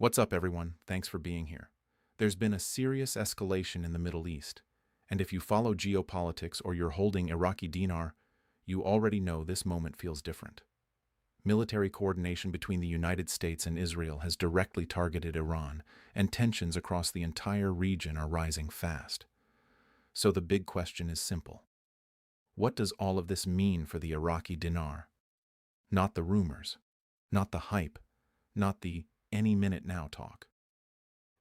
What's up, everyone? Thanks for being here. There's been a serious escalation in the Middle East, and if you follow geopolitics or you're holding Iraqi Dinar, you already know this moment feels different. Military coordination between the United States and Israel has directly targeted Iran, and tensions across the entire region are rising fast. So the big question is simple. What does all of this mean for the Iraqi dinar? Not the rumors, not the hype, not the any minute now talk.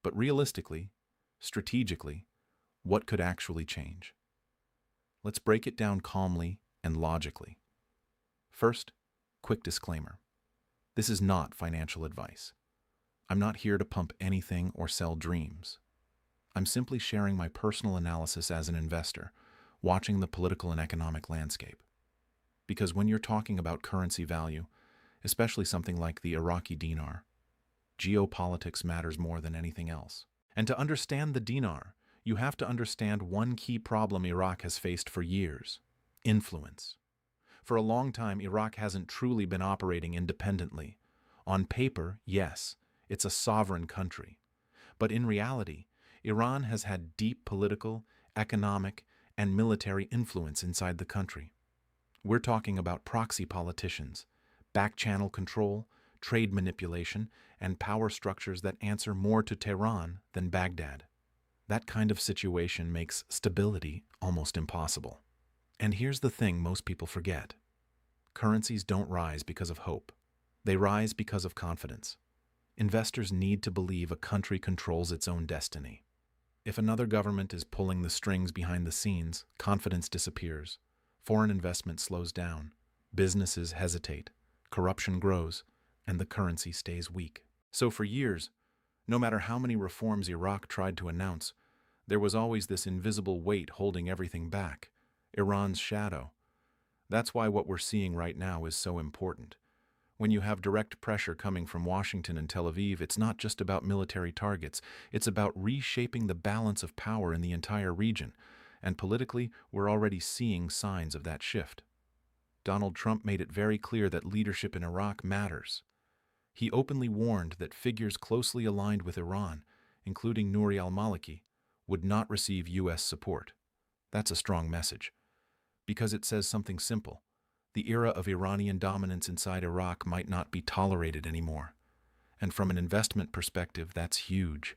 But realistically, strategically, what could actually change? Let's break it down calmly and logically. First, quick disclaimer. This is not financial advice. I'm not here to pump anything or sell dreams. I'm simply sharing my personal analysis as an investor, watching the political and economic landscape. Because when you're talking about currency value, especially something like the Iraqi dinar, geopolitics matters more than anything else. And to understand the dinar, you have to understand one key problem Iraq has faced for years: influence. For a long time, Iraq hasn't truly been operating independently. On paper, yes, it's a sovereign country. But in reality, Iran has had deep political, economic, and military influence inside the country. We're talking about proxy politicians, back-channel control, trade manipulation, and power structures that answer more to Tehran than Baghdad. That kind of situation makes stability almost impossible. And here's the thing most people forget. Currencies don't rise because of hope. They rise because of confidence. Investors need to believe a country controls its own destiny. If another government is pulling the strings behind the scenes, confidence disappears. Foreign investment slows down. Businesses hesitate. Corruption grows, and the currency stays weak. So for years, no matter how many reforms Iraq tried to announce, there was always this invisible weight holding everything back: Iran's shadow. That's why what we're seeing right now is so important. When you have direct pressure coming from Washington and Tel Aviv, it's not just about military targets, it's about reshaping the balance of power in the entire region. And politically, we're already seeing signs of that shift. Donald Trump made it very clear that leadership in Iraq matters. He openly warned that figures closely aligned with Iran, including Nouri al-Maliki, would not receive U.S. support. That's a strong message, because it says something simple. The era of Iranian dominance inside Iraq might not be tolerated anymore. And from an investment perspective, that's huge.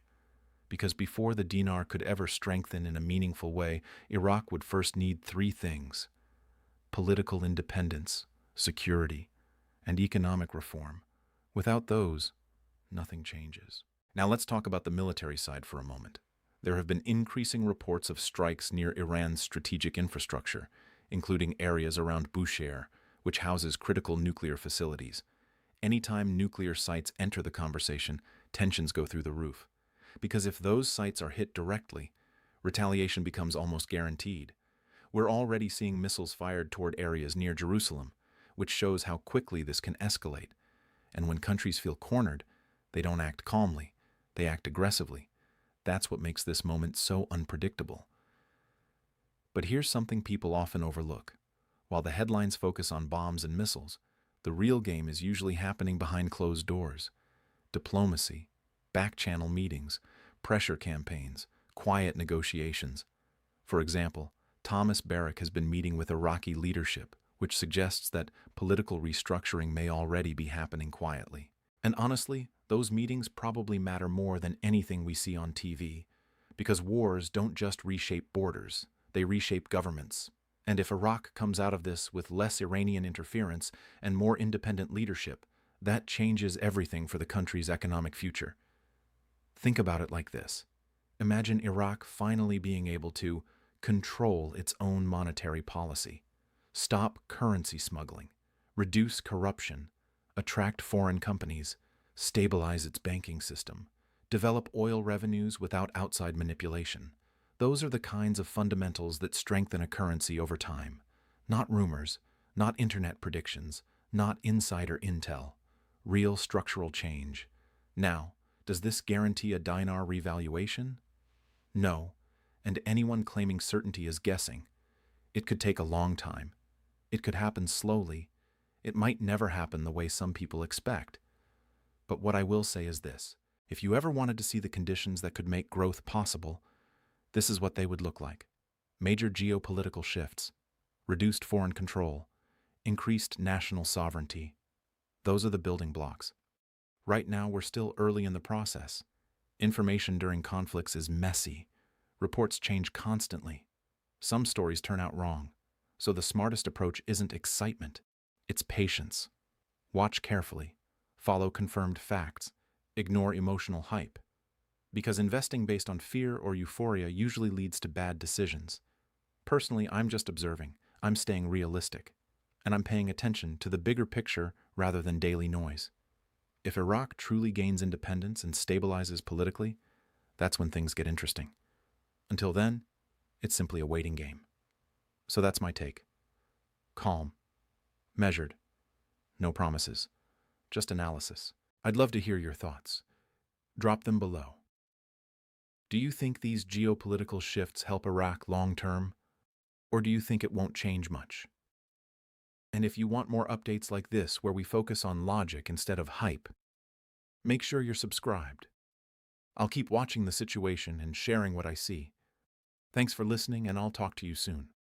Because before the dinar could ever strengthen in a meaningful way, Iraq would first need three things: political independence, security, and economic reform. Without those, nothing changes. Now let's talk about the military side for a moment. There have been increasing reports of strikes near Iran's strategic infrastructure, including areas around Bushehr, which houses critical nuclear facilities. Anytime nuclear sites enter the conversation, tensions go through the roof. Because if those sites are hit directly, retaliation becomes almost guaranteed. We're already seeing missiles fired toward areas near Jerusalem, which shows how quickly this can escalate. And when countries feel cornered, they don't act calmly, they act aggressively. That's what makes this moment so unpredictable. But here's something people often overlook. While the headlines focus on bombs and missiles, the real game is usually happening behind closed doors. Diplomacy, back-channel meetings, pressure campaigns, quiet negotiations. For example, Thomas Barrack has been meeting with Iraqi leadership, which suggests that political restructuring may already be happening quietly. And honestly, those meetings probably matter more than anything we see on TV, because wars don't just reshape borders, they reshape governments. And if Iraq comes out of this with less Iranian interference and more independent leadership, that changes everything for the country's economic future. Think about it like this. Imagine Iraq finally being able to control its own monetary policy, stop currency smuggling, reduce corruption, attract foreign companies, stabilize its banking system, develop oil revenues without outside manipulation. Those are the kinds of fundamentals that strengthen a currency over time. Not rumors, not internet predictions, not insider intel. Real structural change. Now, does this guarantee a dinar revaluation? No, and anyone claiming certainty is guessing. It could take a long time. It could happen slowly. It might never happen the way some people expect. But what I will say is this: If you ever wanted to see the conditions that could make growth possible, this is what they would look like. Major geopolitical shifts, reduced foreign control, increased national sovereignty. Those are the building blocks. Right now, we're still early in the process. Information during conflicts is messy. Reports change constantly. Some stories turn out wrong. So the smartest approach isn't excitement, it's patience. Watch carefully. Follow confirmed facts. Ignore emotional hype. Because investing based on fear or euphoria usually leads to bad decisions. Personally, I'm just observing. I'm staying realistic. And I'm paying attention to the bigger picture rather than daily noise. If Iraq truly gains independence and stabilizes politically, that's when things get interesting. Until then, it's simply a waiting game. So that's my take. Calm. Measured. No promises. Just analysis. I'd love to hear your thoughts. Drop them below. Do you think these geopolitical shifts help Iraq long-term? Or do you think it won't change much? And if you want more updates like this where we focus on logic instead of hype, make sure you're subscribed. I'll keep watching the situation and sharing what I see. Thanks for listening, and I'll talk to you soon.